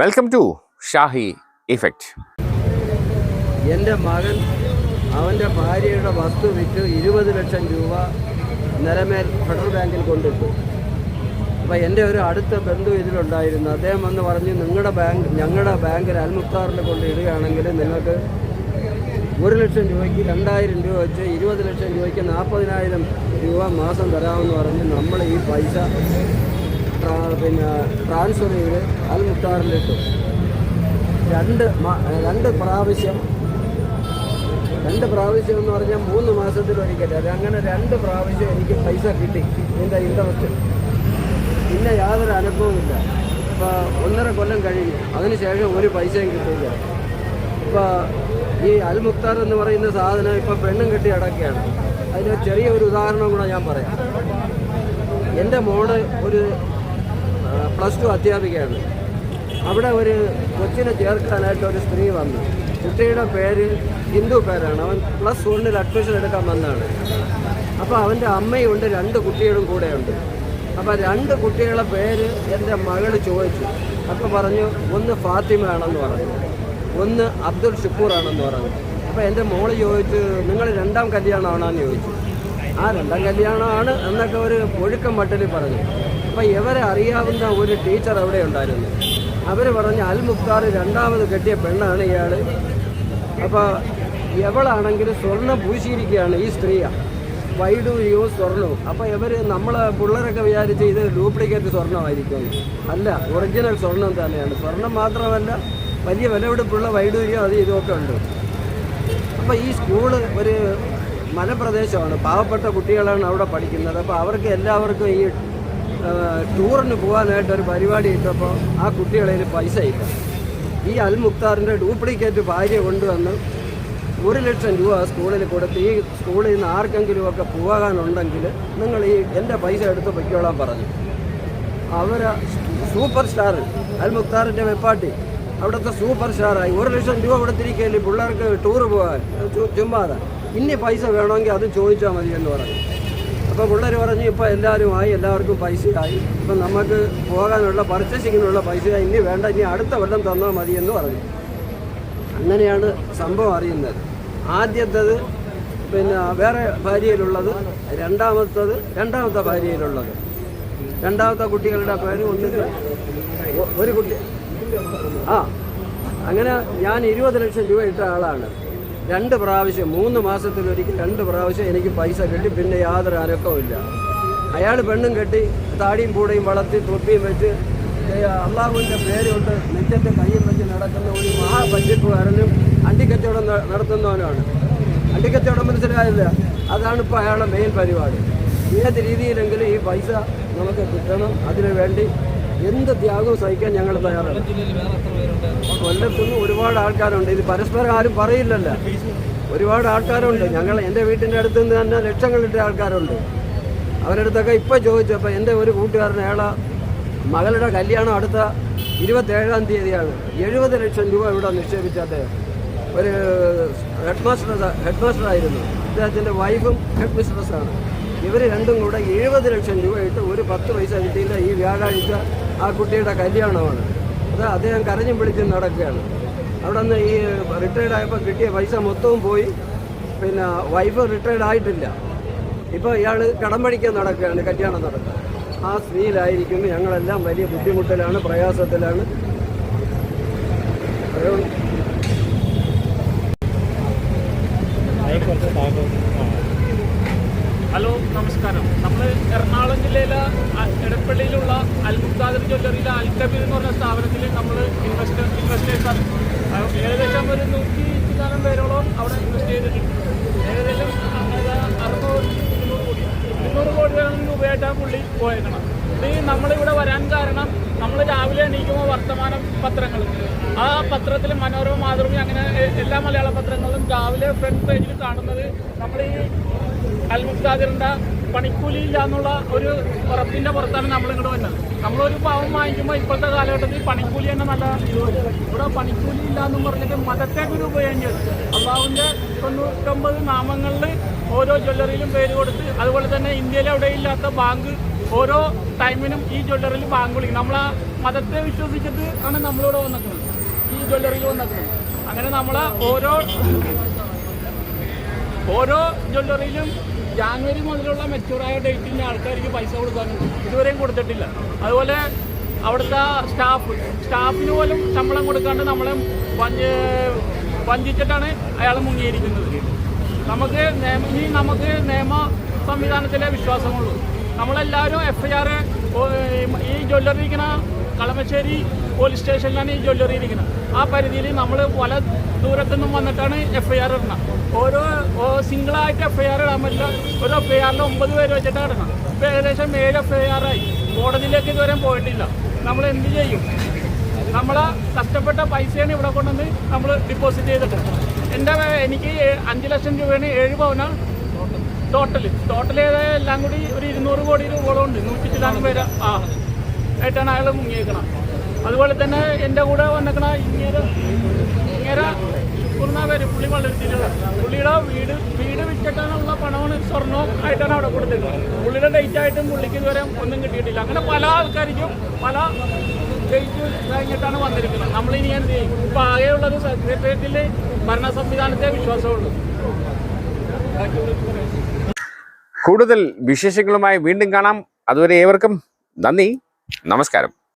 Welcome to Shahi effect. എൻ്റെ മകൻ അവൻ്റെ ഭാര്യയുടെ വസ്തു വിറ്റ് 20 ലക്ഷം രൂപ നിലമേൽ ഫെഡറൽ ബാങ്കിൽ കൊണ്ടിട്ടു. അപ്പോൾ എൻ്റെ ഒരു അടുത്ത ബന്ധു ഇതിലുണ്ടായിരുന്നു. അദ്ദേഹം വന്ന് പറഞ്ഞ് ഞങ്ങളുടെ ബാങ്കിൽ അൽമുക്താറിൽ കൊണ്ട് ഇടുകയാണെങ്കിൽ നിങ്ങൾക്ക് 1 ലക്ഷം രൂപയ്ക്ക് 2000 രൂപ വെച്ച് 20 ലക്ഷം രൂപയ്ക്ക് 40,000 രൂപ മാസം തരാമെന്ന് പറഞ്ഞ് നമ്മൾ ഈ പൈസ ട്രാൻസ്ഫർ ചെയ്ത് അൽമുക്താറിലിട്ടു. രണ്ട് പ്രാവശ്യം എന്ന് പറഞ്ഞാൽ 3 മാസത്തിലൊരിക്കൽ. അങ്ങനെ 2 പ്രാവശ്യം എനിക്ക് പൈസ കിട്ടി ഇതിൻ്റെ ഇൻട്രസ്റ്റ്. പിന്നെ യാതൊരു അനുഭവമില്ല. ഇപ്പോൾ 1.5 കൊല്ലം കഴിഞ്ഞു, അതിനുശേഷം ഒരു പൈസയും കിട്ടിയില്ല. ഇപ്പോൾ ഈ അൽമുക്താർ എന്ന് പറയുന്ന സാധനം ഇപ്പോൾ പെണ്ണും കെട്ടി അടക്കുകയാണ്. അതിന് ചെറിയൊരു ഉദാഹരണം കൂടെ ഞാൻ പറയാം. എൻ്റെ മോള് ഒരു +2 അധ്യാപികയാണ്. അവിടെ ഒരു കൊച്ചിനെ ചേർക്കാനായിട്ട് ഒരു സ്ത്രീ വന്നു. കുട്ടിയുടെ പേര് ഹിന്ദു പേരാണ്. അവൻ +1 അഡ്മിഷൻ എടുക്കാൻ വന്നതാണ്. അപ്പോൾ അവൻ്റെ അമ്മയുണ്ട്, 2 കുട്ടികളും കൂടെയുണ്ട്. അപ്പോൾ 2 കുട്ടികളുടെ പേര് എൻ്റെ മകൾ ചോദിച്ചു. അപ്പോൾ പറഞ്ഞു, ഒന്ന് ഫാത്തിമ ആണെന്ന് പറഞ്ഞു, ഒന്ന് അബ്ദുൾ ഷുക്കൂർ ആണെന്ന് പറഞ്ഞു. അപ്പോൾ എൻ്റെ മോള് ചോദിച്ചു, നിങ്ങൾ 2ാം കല്യാണമാണെന്ന് ചോദിച്ചു. ആ 2ാം കല്യാണമാണ് എന്നൊക്കെ ഒരു ഒഴുക്കം മട്ടിൽ പറഞ്ഞു. അപ്പോൾ ഇവരെ അറിയാവുന്ന ഒരു ടീച്ചർ അവിടെ ഉണ്ടായിരുന്നു. അവർ പറഞ്ഞ് അൽമുക്താർ 2ാമത് കെട്ടിയ പെണ്ണാണ് ഇയാൾ. അപ്പോൾ ഇവളാണെങ്കിൽ സ്വർണ്ണം പൂശിയിരിക്കുകയാണ്, ഈ സ്ത്രീയാണ്, വൈഡൂര്യവും സ്വർണവും. അപ്പോൾ ഇവർ നമ്മളെ പിള്ളേരൊക്കെ വിചാരിച്ച് ഇത് ഡ്യൂപ്ലിക്കേറ്റ് സ്വർണ്ണമായിരിക്കും. അല്ല, ഒറിജിനൽ സ്വർണം തന്നെയാണ്. സ്വർണം മാത്രമല്ല, വലിയ വിലപിടിപ്പുള്ള വൈഡൂര്യം അത് ഇതൊക്കെ ഉണ്ട്. അപ്പോൾ ഈ സ്കൂള് ഒരു മലപ്രദേശമാണ്, പാവപ്പെട്ട കുട്ടികളാണ് അവിടെ പഠിക്കുന്നത്. അപ്പോൾ അവർക്ക് എല്ലാവർക്കും ഈ ടൂറിന് പോകാനായിട്ടൊരു പരിപാടി ഇട്ടപ്പോൾ ആ കുട്ടികളിൽ പൈസ ഇല്ല. ഈ അൽമുക്താറിൻ്റെ ഡ്യൂപ്ലിക്കേറ്റ് ഭാര്യ കൊണ്ടുവന്ന് 1 ലക്ഷം രൂപ സ്കൂളിൽ കൊടുത്ത്, ഈ സ്കൂളിൽ നിന്ന് ആർക്കെങ്കിലും ഒക്കെ പോകാനുണ്ടെങ്കിൽ നിങ്ങൾ എൻ്റെ പൈസ എടുത്ത് പൊയ്ക്കോളാൻ പറഞ്ഞു. അവർ സൂപ്പർ സ്റ്റാർ അൽമുക്താറിൻ്റെ വെപ്പാട്ടി അവിടുത്തെ സൂപ്പർ സ്റ്റാറായി. 1 ലക്ഷം രൂപ കൊടുത്തിരിക്കുകയല്ലേ പിള്ളേർക്ക് ടൂറ് പോകാൻ, ചുമ്മാതെ. ഇനി പൈസ വേണമെങ്കിൽ അത് ചോദിച്ചാൽ മതി എന്ന് പറഞ്ഞു. അപ്പോൾ പിള്ളേർ പറഞ്ഞു, ഇപ്പോൾ എല്ലാവർക്കും പൈസയായി, ഇപ്പം നമുക്ക് പോകാനുള്ള പർച്ചേസിങ്ങിനുള്ള പൈസയായി, ഇനി വേണ്ട, ഇനി അടുത്ത കൊല്ലം തന്നാൽ മതി എന്ന് പറഞ്ഞു. അങ്ങനെയാണ് സംഭവം അറിയുന്നത്. ആദ്യത്തേത് വേറെ ഭാര്യയിലുള്ളത്, രണ്ടാമത്തെ ഭാര്യയിലുള്ളത്. 2ാമത്തെ കുട്ടികളുടെ പേര് ഒരു കുട്ടി. അങ്ങനെ ഞാൻ 20 ലക്ഷം രൂപ ഇട്ട ആളാണ്. 2 പ്രാവശ്യം 3 മാസത്തിലൊരിക്കൽ 2 പ്രാവശ്യം എനിക്ക് പൈസ കിട്ടി. പിന്നെ യാതൊരു അനക്കവുമില്ല. അയാൾ പെണ്ണും കെട്ടി താടിയും പൂടയും വളർത്തി തൊപ്പിയും വെച്ച് അള്ളാഹുവിൻ്റെ പേരുകൊണ്ട് നെറ്റത്തെ കയ്യും വെച്ച് നടക്കുന്ന ഒരു മഹാപഞ്ചിപ്പുകാരനും അണ്ടിക്കച്ചവടം നടത്തുന്നവനാണ്. അണ്ടിക്കച്ചവടം മനസ്സിലായില്ല, അതാണ് ഇപ്പോൾ അയാളുടെ മെയിൻ പരിപാടി. ഏത് രീതിയിലെങ്കിലും ഈ പൈസ നമുക്ക് കിട്ടണം. അതിനു വേണ്ടി എന്ത് ത്യാഗവും സഹിക്കാൻ ഞങ്ങൾ തയ്യാറാണ്. കൊല്ലത്തുനിന്ന് ഒരുപാട് ആൾക്കാരുണ്ട്. ഇത് പരസ്പരം ആരും പറയില്ലല്ലോ. ഒരുപാട് ആൾക്കാരുണ്ട്. എൻ്റെ വീട്ടിൻ്റെ അടുത്ത് നിന്ന് തന്നെ ലക്ഷങ്ങളിട്ട ആൾക്കാരുണ്ട്. അവരടുത്തൊക്കെ ഇപ്പോൾ ചോദിച്ചപ്പോൾ എൻ്റെ ഒരു കൂട്ടുകാരൻ, അയാളെ മകളുടെ കല്യാണം അടുത്ത 27-ാം തീയതിയാണ്. 70 ലക്ഷം രൂപ ഇവിടെ നിക്ഷേപിച്ചത്. ഒരു ഹെഡ് മാസ്റ്ററായിരുന്നു. അദ്ദേഹത്തിൻ്റെ വൈഫും ഹെഡ് മിസ്ട്രസ്സാണ്. ഇവർ രണ്ടും കൂടെ 70 ലക്ഷം രൂപ ഇട്ട് ഒരു 10 പൈസ കിട്ടിയില്ല. ഈ വ്യാഴാഴ്ച ആ കുട്ടിയുടെ കല്യാണമാണ്. അത് അദ്ദേഹം കരഞ്ഞും പിടിച്ചും നടക്കുകയാണ്. അവിടെ നിന്ന് ഈ റിട്ടയർഡ് ആയപ്പോൾ കിട്ടിയ പൈസ മൊത്തവും പോയി. പിന്നെ വൈഫ് റിട്ടയർഡ് ആയിട്ടില്ല. ഇപ്പോൾ ഇയാൾ കടം പഠിക്കാൻ നടക്കുകയാണ്, കല്യാണം നടക്കുക. ആ സ്ത്രീയിലായിരിക്കുന്നു. ഞങ്ങളെല്ലാം വലിയ ബുദ്ധിമുട്ടിലാണ്, പ്രയാസത്തിലാണ്. ഹലോ, നമസ്കാരം. നമ്മൾ എറണാകുളം ജില്ലയിലെ എടപ്പള്ളിയിലുള്ള അൽമുക്താർ ജ്വല്ലറിയിലെ അൽകബീർ എന്ന് പറഞ്ഞ സ്ഥാപനത്തിൽ നമ്മൾ ഇൻവെസ്റ്റേഴ്സാണ്. ഏകദേശം ഒരു 100 പേരോളം അവിടെ ഇൻവെസ്റ്റ് ചെയ്തിട്ടുണ്ട്. ഏകദേശം 200 കോടി രൂപയായിട്ടാണ് പുള്ളി പോയേക്കണം. ഇത് നമ്മളിവിടെ വരാൻ കാരണം, നമ്മൾ രാവിലെ എണീക്കുമ്പോൾ വർത്തമാന പത്രങ്ങൾ, ആ പത്രത്തിൽ മനോരമ, മാതൃഭൂമി, അങ്ങനെ എല്ലാ മലയാള പത്രങ്ങളും രാവിലെ ഫ്രണ്ട് പേജിൽ കാണുന്നത് നമ്മൾ ഈ അൽമുക്താറിൻ്റെ പണിക്കൂലി ഇല്ല എന്നുള്ള ഒരു ഉറപ്പിൻ്റെ പുറത്താണ് നമ്മളിങ്ങോട്ട് വന്നത്. നമ്മളൊരു പാവം വാങ്ങിക്കുമ്പോൾ ഇപ്പോഴത്തെ കാലഘട്ടത്തിൽ പണിക്കൂലി തന്നെ നല്ല ഇവിടെ പണിക്കൂലി ഇല്ല എന്നും പറഞ്ഞിട്ട് മതത്തേക്കൊരു ഉപയോഗം ചെയ്തു. അള്ളാഹുവിൻ്റെ 99 നാമങ്ങളിൽ ഓരോ ജ്വല്ലറിയിലും പേര് കൊടുത്ത്, അതുപോലെ തന്നെ ഇന്ത്യയിൽ എവിടെയില്ലാത്ത ബാങ്ക് ഓരോ ടൈമിനും ഈ ജ്വല്ലറിയിൽ ബാങ്ക് വിളിക്കും. നമ്മളാ മതത്തെ വിശ്വസിച്ചിട്ട് ആണ് നമ്മളിവിടെ വന്നിക്കുന്നത്, ഈ ജ്വല്ലറിയിൽ വന്നിക്കുന്നത്. അങ്ങനെ നമ്മളെ ഓരോ ജ്വല്ലറിയിലും ജാനുവരി മുതലുള്ള മെച്ചൂറായ ഡേറ്റിന് ആൾക്കാർക്ക് പൈസ കൊടുക്കാനുണ്ട്, ഇതുവരെയും കൊടുത്തിട്ടില്ല. അതുപോലെ അവിടുത്തെ സ്റ്റാഫിന് പോലും ശമ്പളം കൊടുക്കാണ്ട് നമ്മളെ വഞ്ചിച്ചിട്ടാണ് അയാൾ മുങ്ങിയിരിക്കുന്നത്. നമുക്ക് നിയമ സംവിധാനത്തിലെ വിശ്വാസമുള്ളൂ. നമ്മളെല്ലാവരും FIR ഈ ജ്വല്ലറി ഇരിക്കുന്ന കളമശ്ശേരി പോലീസ് സ്റ്റേഷനിലാണ് ഈ ജ്വല്ലറി ഇരിക്കുന്നത്. ആ പരിധിയിൽ നമ്മൾ പല ദൂരത്തുനിന്നും വന്നിട്ടാണ് FIR ഇടണം. ഓരോ സിംഗിളായിട്ട് FIR ഇടാൻ പറ്റില്ല. ഒരു FIRൽ 9 പേര് വെച്ചിട്ടാണ് ഇടണം. ഇപ്പോൾ ഏകദേശം 7 FIR ആയി. കോടതിയിലേക്ക് ഇതുവരെ പോയിട്ടില്ല. നമ്മൾ എന്ത് ചെയ്യും? നമ്മളെ കഷ്ടപ്പെട്ട പൈസയാണ് ഇവിടെ കൊണ്ടുവന്ന് നമ്മൾ ഡിപ്പോസിറ്റ് ചെയ്തിട്ടുണ്ട്. എനിക്ക് 5 ലക്ഷം രൂപയാണ് 7 പവനാണ് ടോട്ടൽ എല്ലാം കൂടി ഒരു 200 കോടി രൂപയോളം ഉണ്ട്. 100 പേര് ആയിട്ടാണ് അയാൾ മുങ്ങിയേക്കണം. അതുപോലെ തന്നെ എൻ്റെ കൂടെ വന്നേക്കണ ഇങ്ങനെ പേര് പുള്ളി വളർത്തിയിട്ടുള്ള പുള്ളിയുടെ വീട് വിറ്റിട്ടാണുള്ള പണമാണ് സ്വർണ്ണവും ആയിട്ടാണ് അവിടെ കൊടുത്തിട്ടുള്ളത്. പുള്ളിയുടെ ഡേറ്റ് ആയിട്ടും പുള്ളിക്ക് ഇതുവരെ ഒന്നും കിട്ടിയിട്ടില്ല. അങ്ങനെ പല ആൾക്കാർക്കും പല ഡേറ്റ് കഴിഞ്ഞിട്ടാണ് വന്നിരിക്കുന്നത്. നമ്മളിനി എന്ത് ചെയ്യും? ഇപ്പം ആകെയുള്ളത് സെക്രട്ടേറിയറ്റിൽ ഭരണ സംവിധാനത്തെ വിശ്വാസമുള്ളൂ. കൂടുതൽ വിശേഷങ്ങളുമായി വീണ്ടും കാണാം. അതുവരെ ഏവർക്കും നന്ദി, നമസ്കാരം.